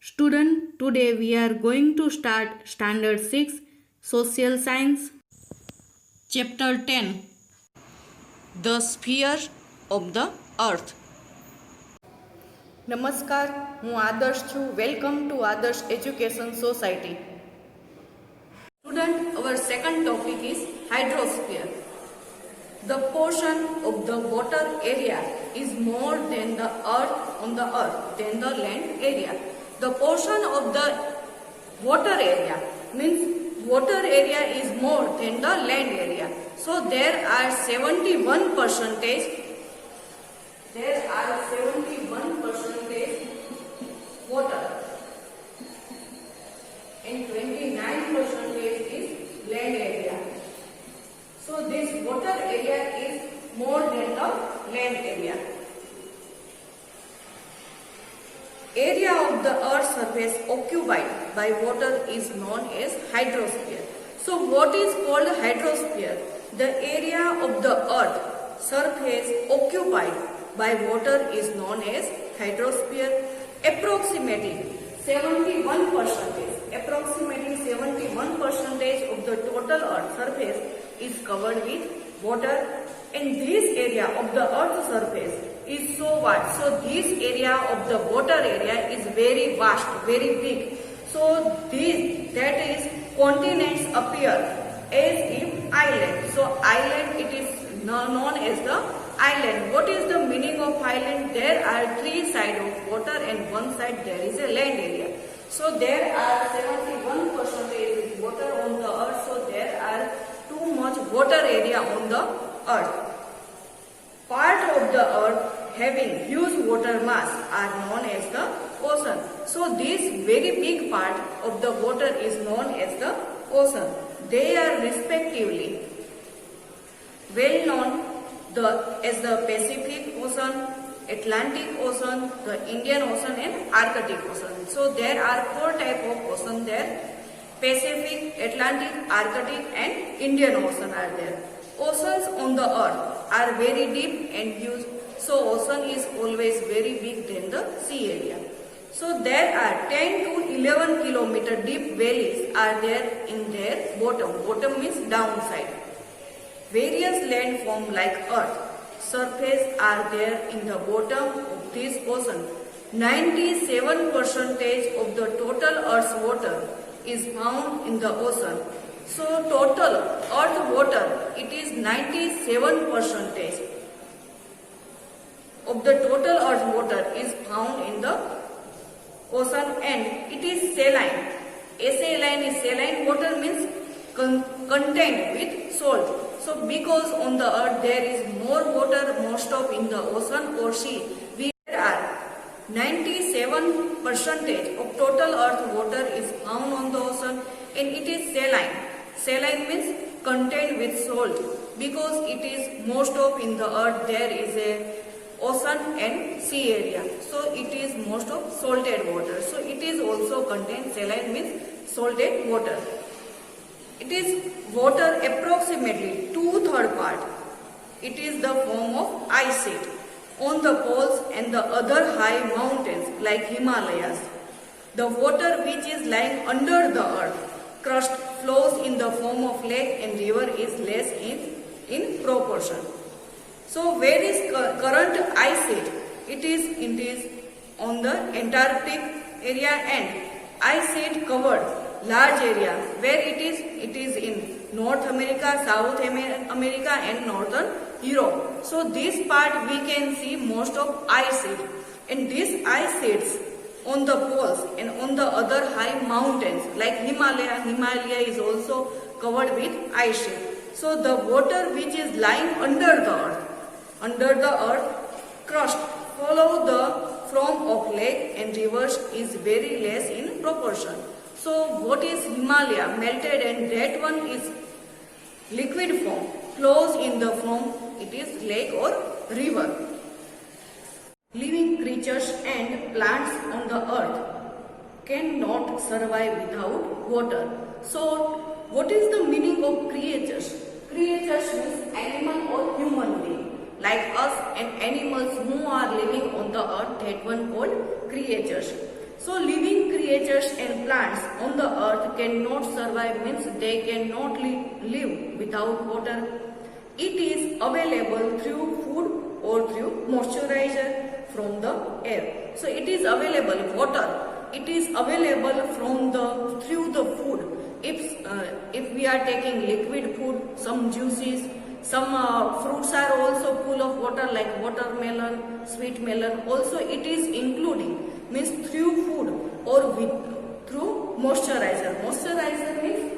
Student, today we are going to start Standard 6 Social Science, Chapter 10, The Sphere of the Earth. નમસ્કાર, હું આદર્શ છું. Welcome to આદર્શ education society. Student, our second topic is hydrosphere. The portion of the water area is more than the earth on the earth than the land area. The portion of the water area means water area is more than the land area. So there are 71 percentage. There are 71 percentage water and 29 percentage is land area. So this water area is more than the land area. Area of the earth's surface occupied by water is known as hydrosphere. So what is called hydrosphere? The area of the earth surface occupied by water is known as hydrosphere. Approximately 71%, approximately 71% of the total earth surface is covered with water, and this area of the earth surface is so vast. So this area of the water area is very vast, very big. So that is continents appear as if island. So island, it is known as the island. What is the meaning of island? There are three sides of water and one side there is a land area. So there are 71% water on the earth. So there are too much water area on the earth. Part of the earth having huge water mass are known as the ocean. So this very big part of the water is known as the ocean. They are respectively well known as the Pacific Ocean, Atlantic Ocean, the Indian Ocean and Arctic Ocean. So there are four types of ocean there. Pacific, Atlantic, Arctic and Indian Ocean are there. Oceans on the earth are very deep and huge. So ocean is always very big than the sea area. So there are 10 to 11 kilometer deep valleys are there in their bottom. Bottom means downside. Various landforms like earth surface are there in the bottom of this ocean. 97% of the total earth's water is found in the ocean. So total earth water, it is 97% of the total earth water is found in the ocean, and it is saline. Saline is saline water means contained with salt. So because on the earth there is more water most of in the ocean or sea, there are 97% of total earth water is found on the ocean, and it is saline. Saline means contained with salt, because it is most of in the earth there is a ocean and sea area. So it is most of salted water. So it is also contained, saline means salted water. It is water approximately 2/3 part. It is the form of ice sheet on the poles and the other high mountains like Himalayas. The water which is lying under the earth crust flows in the form of lake and river is less in proportion. So where is current ice sheet? It is on the Antarctic area, and ice sheet covered large area where it is in North America, South America and Northern Europe. So this part we can see most of ice sheet, and these ice sheets on the poles and on the other high mountains like Himalaya is also covered with ice sheet. So the water which is lying under the earth crust follow the form of lake and rivers is very less in proportion. So what is Himalaya? Melted, and that one is liquid form, flows in the form, it is lake or river. Living creatures and plants on the earth cannot survive without water. So what is the meaning of creatures? Creatures means animal or human being. Like us and animals who are living on the earth, that one called creatures. So living creatures and plants on the earth cannot survive, means they cannot live without water. It is available through food or through moisturizer from the air. So it is available, water. It is available through the food. If we are taking liquid food, some juices, some fruits are also full of water like watermelon, sweet melon. Also it is including, means through food or through moisturizer. Moisturizer means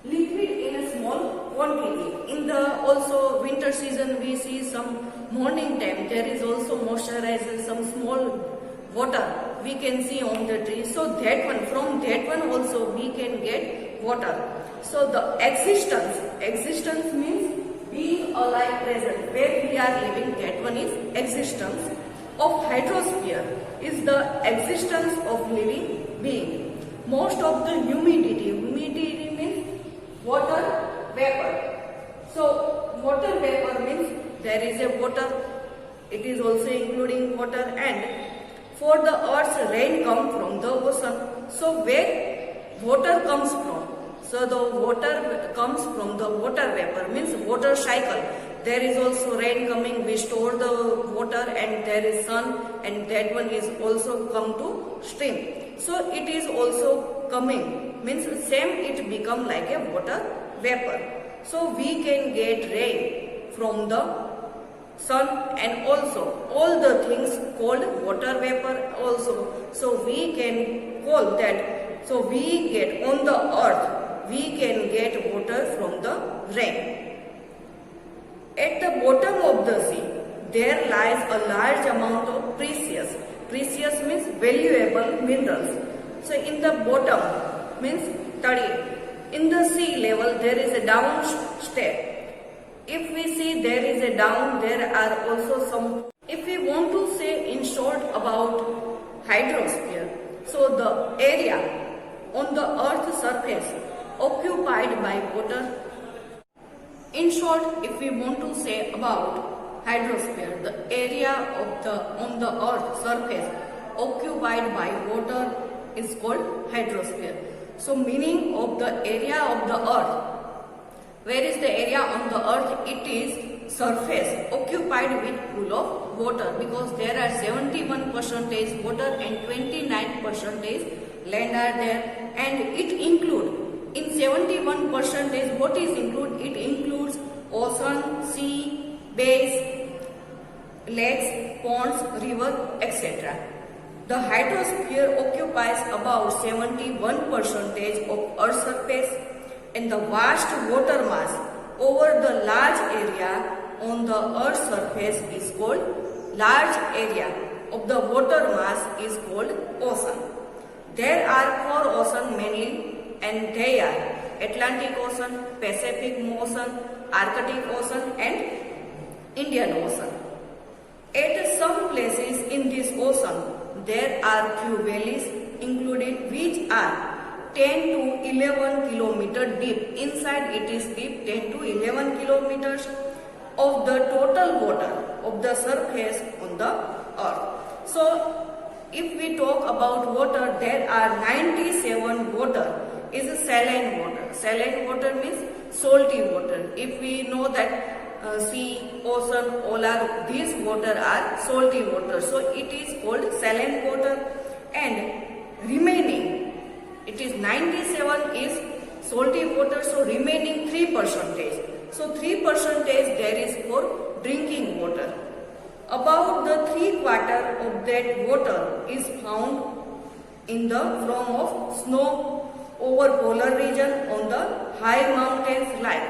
liquid in a small quantity. In the also winter season we see some morning time there is also moisturizer, some small water we can see on the tree. So from that one also we can get water. So the existence means being alive, present, where we are living, that one is existence. Of hydrosphere is the existence of living being. Most of the humidity means water vapor. So water vapor means there is a water, it is also including water, and for the earth's rain comes from the ocean. So where water comes from? So the water comes from the water vapor, means water cycle. There is also rain coming, we store the water, and there is sun, and that one is also come to stream. So it is also coming, means same it become like a water vapor. So we can get rain from the sun, and also all the things called water vapor also. So we can call that. So we get on the earth, we can get water from the rain. At the bottom of the sea, there lies a large amount of precious means valuable minerals. So in the bottom means study. In the sea level there is a down step. If we see there is a down, there are also some. If we want to say in short about hydrosphere, so the area on the earth's surface occupied by water. In short, if we want to say about hydrosphere, the area on the earth surface occupied by water is called hydrosphere. So meaning of the area of the earth, where is the area on the earth? It is surface occupied with full of water, because there are 71% water and 29% land are there, and it include in 71% what is include? It includes ocean, sea, bays, lakes, ponds, river, etc. The hydrosphere occupies about 71% of Earth's surface, and the vast water mass over the large area on the Earth's surface is called large area of the water mass is called ocean. There are 4 oceans mainly, and they are Atlantic Ocean, Pacific Ocean, Arctic Ocean, and Indian Ocean. At some places in this ocean, there are few valleys included, which are 10 to 11 kilometers deep. Inside it is deep 10 to 11 kilometers of the total water of the surface on the earth. So if we talk about water, there are 97 water is saline water. Saline water means salty water. If we know that sea, ocean, all are, these water are salty water. So it is called saline water, and remaining, it is 97 is salty water, so remaining 3%. So 3% there is for drinking water. About the 3/4 of that water is found in the form of snow over polar region on the high mountains like.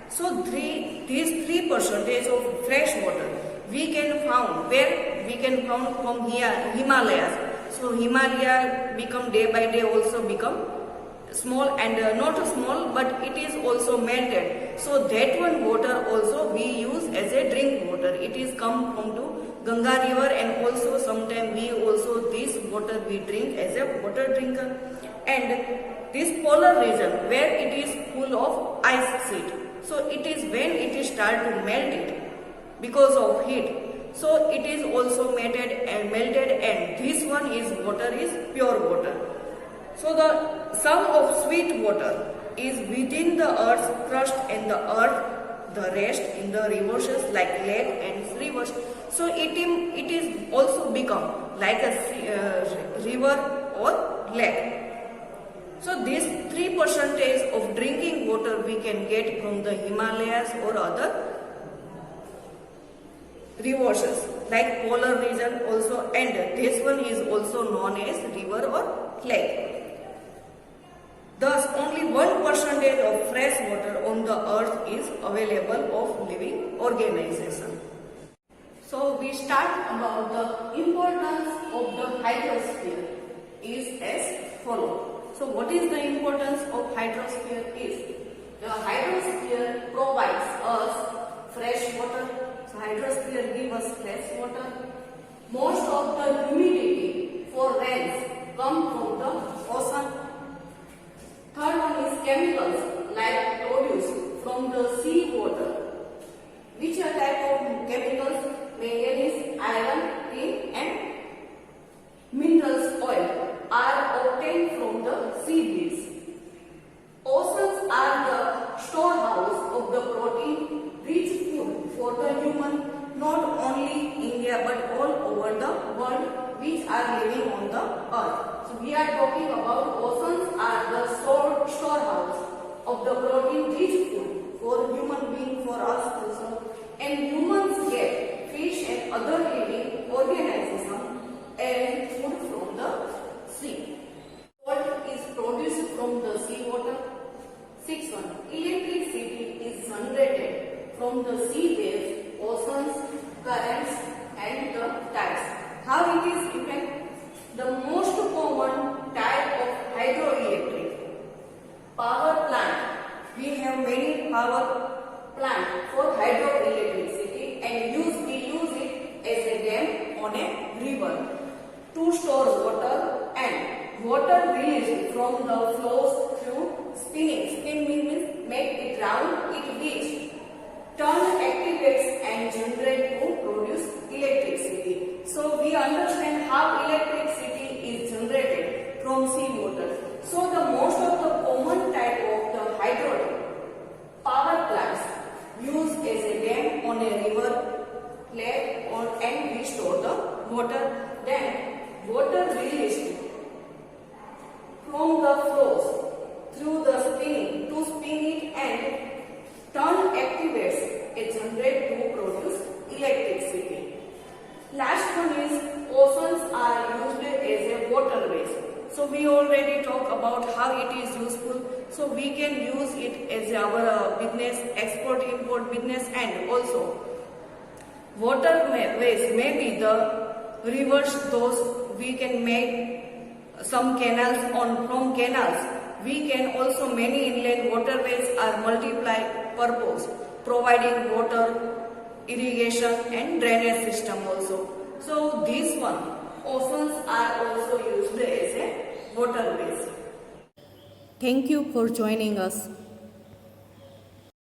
So these 3% of fresh water we can found where we can found from here Himalayas. So Himalaya become day by day also become small, and not small, but it is also melted. So that one water also we use as a drink water. It is come from to Ganga river, and also sometimes we also this water we drink as a water drinker. And this polar region where it is full of ice sheet. So it is when it is start to melt it because of heat. So it is also melted and this one is water is pure water. So the sum of sweet water is within the earth's crust and the earth, the rest in the reverses like lake and rivers. So it is also become like a river or lake. So this 3% of drinking water we can get from the Himalayas or other reverses like polar region also, and this one is also known as river or lake. Thus, only 1% of fresh water on the earth is available of living organization. So, we start about the importance of the hydrosphere is as follows. So, what is the importance of hydrosphere is? The hydrosphere provides us fresh water. So, hydrosphere gives us fresh water. Most of the humidity for rains come from the ocean. Third one is chemicals like produced from the sea water. Which are type of chemicals? Manganese, iron, tin and minerals oil are obtained from the seaweeds. Oceans are the storehouse of the protein rich food for the human, not only India but all over the world which are living on the earth. So we are talking about oceans are the storehouse of the protein rich food for human being, for us also, and humans get fish and other living organisms and food from the sea. What is produced from the sea water? 6 one. Electricity is generated from the sea waves, oceans, currents and the tides. How it is effect? The most common type of hydroelectric power plant. We have many power plant for hydroelectricity and we use it as a dam on a river to store water, and water released from the flows through spinning. Spin means make it round, it which turn activates and generate to produce electricity. So we understand how electricity is generated from sea water. So the most of the common type of the hydro power plants used as a dam on a river, lake or and we store the water. Then water released from the flows through the spinning to spin it and turn activates a generate to produce electricity. Last one is oceans are used as a waterways. So we already talked about how it is useful. So we can use it as our business, export import business, and also waterways may be the rivers, those we can make some canals from canals. We can also many inland waterways are multiply purpose, providing water, irrigation and drainage system also. So this one, oceans are also used as a waterways. Thank you for joining us.